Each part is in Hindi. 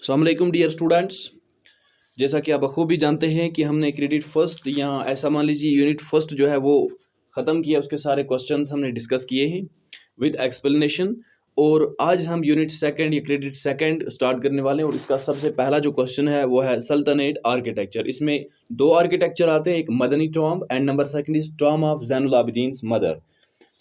अस्सलाम वालेकुम डियर स्टूडेंट्स। जैसा कि आप बखूबी जानते हैं कि हमने क्रेडिट फर्स्ट या ऐसा मान लीजिए यूनिट फर्स्ट जो है वो ख़त्म किया, उसके सारे क्वेश्चंस हमने डिस्कस किए हैं विद एक्सप्लेनेशन। और आज हम यूनिट सेकंड या क्रेडिट सेकंड स्टार्ट करने वाले हैं और इसका सबसे पहला जो क्वेश्चन है वो है सल्तनत आर्किटेक्चर। इसमें दो आर्किटेक्चर आते हैं, एक Madani tomb and number second is tomb of Zainul Abidin's mother.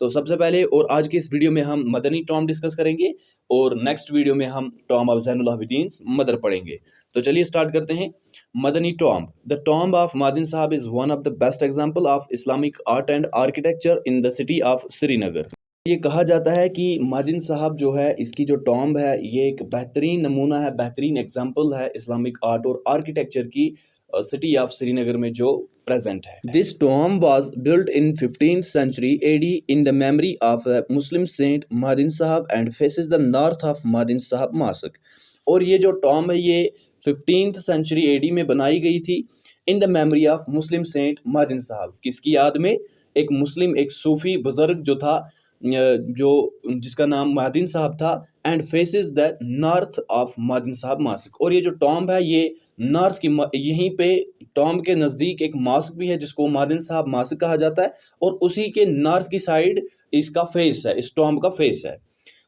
तो सबसे पहले और आज की इस वीडियो में हम मदनी टॉम्ब डिस्कस करेंगे और नेक्स्ट वीडियो में हम tomb of Zainul Abidin's mother पढ़ेंगे। तो चलिए स्टार्ट करते हैं। Madani tomb, the tomb of Madin Sahib is one of the best example of Islamic art and architecture in the city of Srinagar. ये कहा जाता है कि मादिन साहब जो है इसकी जो टॉम्ब है ये एक बेहतरीन नमूना है, बेहतरीन एग्जाम्पल है इस्लामिक आर्ट और आर्किटेक्चर की सिटी ऑफ श्रीनगर में जो present है। This tomb was built in 15th century AD in the memory of a Muslim saint Madin Sahab and faces the north of Madin Sahab Mosque। और ये जो टॉम्ब है ये 15th century AD में बनाई गई थी in the memory of Muslim saint Madin Sahib. किसकी याद में? एक मुस्लिम, एक सूफी बुजुर्ग जो था, जो जिसका नाम मादिन साहब था, and faces the north of Madin Sahib mosque. और ये जो टॉम्ब है ये नॉर्थ की यहीं पे टॉम्ब के नज़दीक एक मास्क भी है जिसको मादिन साहब मास्क कहा जाता है और उसी के नॉर्थ की साइड इसका फेस है, इस टॉम्ब का फेस है।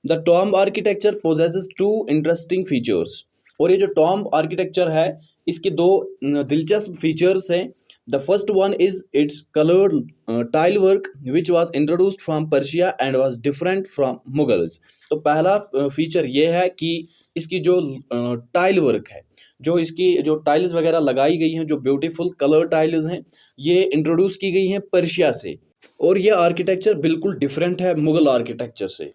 The tomb architecture possesses two interesting features. और ये जो टॉम्ब आर्किटेक्चर है इसके दो दिलचस्प फीचर्स हैं। The first one is it's coloured tile work which was introduced from Persia and was different from Mughals. तो पहला फीचर ये है कि इसकी जो टाइल वर्क है, जो इसकी जो टाइल्स वगैरह लगाई गई हैं, जो ब्यूटीफुल कलर टाइल्स हैं, ये इंट्रोड्यूस की गई हैं पर्शिया से और ये आर्किटेक्चर बिल्कुल डिफरेंट है मुगल आर्किटेक्चर से।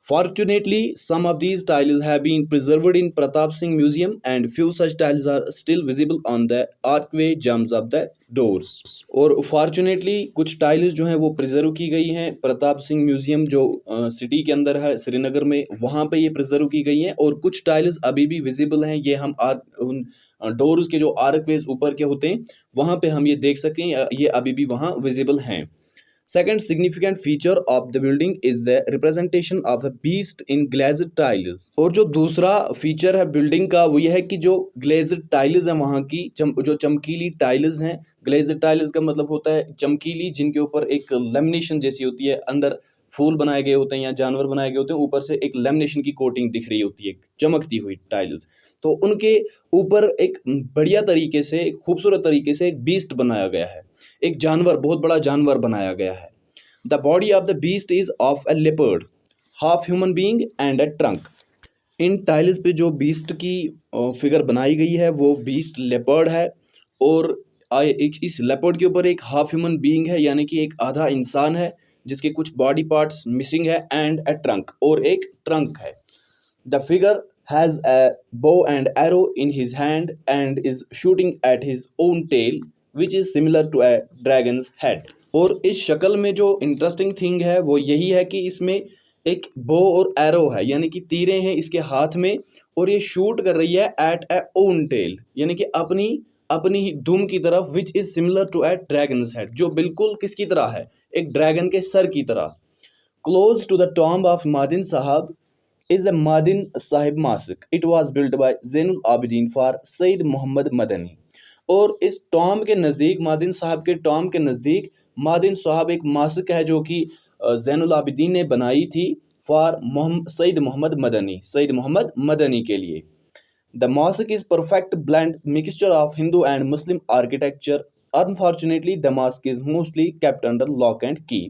Fortunately, some of these tiles have been preserved in Pratap Singh Museum and few such tiles are still visible on the archway jambs of the doors। और फॉर्चुनेटली कुछ टाइल्स जो हैं वो प्रिजर्व की गई हैं प्रताप सिंह म्यूजियम जो सिटी के अंदर है श्रीनगर में, वहाँ पे ये प्रिजर्व की गई हैं और कुछ टाइल्स अभी भी विजिबल हैं। ये हम उन डोर्स के जो आर्कवेज ऊपर के होते हैं वहाँ पे हम ये देख सकें, ये अभी भी वहाँ विजिबल हैं। Second significant feature of the building is the representation of a beast in glazed tiles। और जो दूसरा फीचर है बिल्डिंग का वो ये है कि जो ग्लेज्ड टाइल्स हैं वहाँ की जो चमकीली टाइल्स हैं। ग्लेज्ड टाइल्स का मतलब होता है चमकीली, जिनके ऊपर एक लेमिनेशन जैसी होती है, अंदर फूल बनाए गए होते हैं या जानवर बनाए गए होते हैं, ऊपर से एक लेमिनेशन की कोटिंग दिख रही होती है, चमकती हुई टाइल्स। तो उनके ऊपर एक बढ़िया तरीके से, खूबसूरत तरीके से एक बीस्ट बनाया गया है, एक जानवर, बहुत बड़ा जानवर बनाया गया है। The body of the beast is of a leopard, half human being and a trunk. In tiles पे जो बीस्ट की फिगर बनाई गई है वो बीस्ट लेपर्ड है और इस लेपर्ड के ऊपर एक हाफ ह्यूमन बीइंग है, यानी कि एक आधा इंसान है जिसके कुछ बॉडी पार्ट्स मिसिंग है, एंड अ ट्रंक, और एक ट्रंक है। The figure has a bow and arrow in his hand and is shooting at his own tail which is similar to a dragon's head। और इस शक्ल में जो इंटरेस्टिंग थिंग है वो यही है कि इसमें एक बो और एरो है, यानी कि तीरें हैं इसके हाथ में और ये शूट कर रही है एट ए ओन टेल, यानी कि अपनी अपनी ही दुम की तरफ, which is similar to a dragon's head, जो बिल्कुल किसकी तरह है? एक ड्रैगन के सर की तरह। Close to the tomb of Madin Sahib is the Madin Sahib Mosque। It was built by Zainul Abidin for Sayyid Muhammad Madani। और इस टॉम्ब के नज़दीक, मादिन साहब के टॉम्ब के नज़दीक मादिन साहब एक मास्क है जो कि ज़ैनुल आबिदीन ने बनाई थी फॉर सईद मोहम्मद मदनी, सईद मोहम्मद मदनी के लिए। The mosque is perfect blend mixture of Hindu and Muslim architecture. Unfortunately the mosque is mostly kept under lock and की।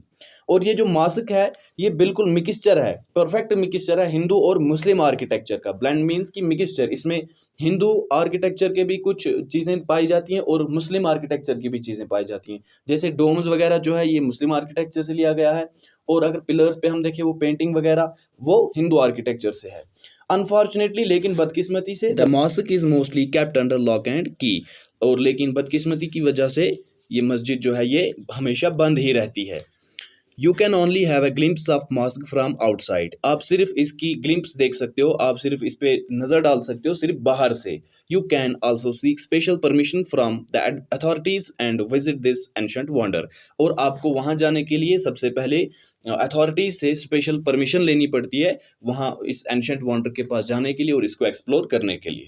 और ये जो मास्क है ये बिल्कुल मिक्सचर है, परफेक्ट मिक्सचर है हिंदू और मुस्लिम आर्किटेक्चर का। ब्लेंड मीन्स की मिक्सचर, इसमें हिंदू आर्किटेक्चर के भी कुछ चीज़ें पाई जाती हैं और मुस्लिम आर्किटेक्चर की भी चीज़ें पाई जाती हैं। जैसे डोम्स वगैरह जो है ये मुस्लिम आर्किटेक्चर से लिया गया है और अगर पिलर्स पे हम देखें वो पेंटिंग वगैरह वो हिंदू आर्किटेक्चर से है। अनफॉर्चुनेटली, लेकिन बदकिस्मती से, the mosque is mostly kept under lock and की। और लेकिन बदकिस्मती की वजह से ये मस्जिद जो है ये हमेशा बंद ही रहती है। You can only have a glimpse of mosque from outside. आप सिर्फ इसकी ग्लिम्प्स देख सकते हो, आप सिर्फ इस पे नज़र डाल सकते हो सिर्फ बाहर से। You can also seek special permission from the authorities and visit this ancient wonder. और आपको वहाँ जाने के लिए सबसे पहले अथॉरिटीज़ से स्पेशल परमिशन लेनी पड़ती है वहाँ इस एंशंट वंडर के पास जाने के लिए और इसको एक्सप्लोर करने के लिए।